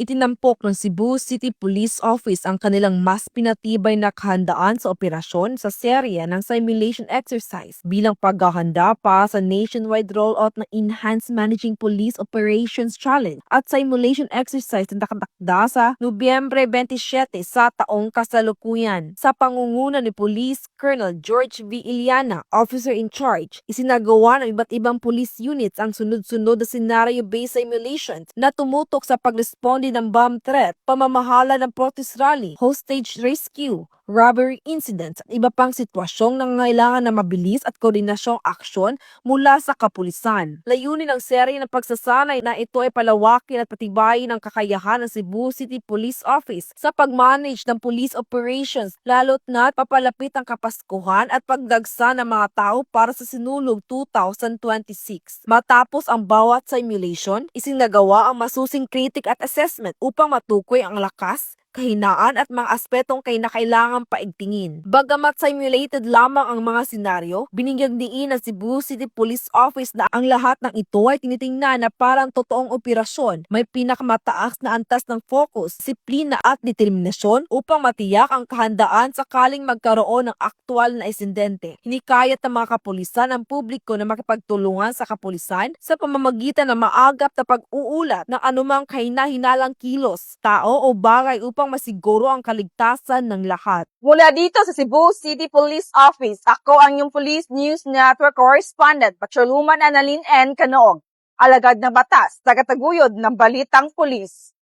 Itinampok ng Cebu City Police Office ang kanilang mas pinatibay na kahandaan sa operasyon sa serye ng simulation exercise bilang paghahanda para sa nationwide rollout ng Enhanced Managing Police Operations Challenge at simulation exercise na nakatakda sa Nobyembre 27 sa taong kasalukuyan. Sa pangunguna ni Police Colonel George V. Iliana, officer in charge, isinagawa ng iba't ibang police units ang sunod-sunod na scenario-based simulations na tumutok sa pag-responde ng bomb threat, pamamahala ng protest rally, hostage rescue, robbery incidents at iba pang sitwasyong nangangailangan ng mabilis at koordinasyong aksyon mula sa kapulisan. Layunin ng serye ng pagsasanay na ito ay palawakin at patibayin ang kakayahan ng Cebu City Police Office sa pag-manage ng police operations lalo't na papalapit ang Kapaskuhan at pagdagsa ng mga tao para sa sinulog 2026. Matapos ang bawat simulation, isinagawa ang masusing critic at assessment upang matukoy ang lakas, kahinaan at mga aspetong kinakailangang paigtingin. Bagamat simulated lamang ang mga senaryo, binigyang diin ng Cebu City Police Office na ang lahat ng ito ay tinitingnan na parang totoong operasyon. May pinakamataas na antas ng focus, disiplina at determinasyon upang matiyak ang kahandaan sakaling magkaroon ng aktwal na insidente. Hinikayat ng mga kapulisan ang publiko na makipagtulungan sa kapulisan sa pamamagitan ng maagap na pag-uulat ng anumang kahina-hinalang kilos, tao o bagay upang masiguro ang kaligtasan ng lahat. Mula dito sa Cebu City Police Office, ako ang iyong Police News Network Correspondent, Patroluman Annalyn N. Canoog, alagad ng batas, tagataguyod ng Balitang Pulis.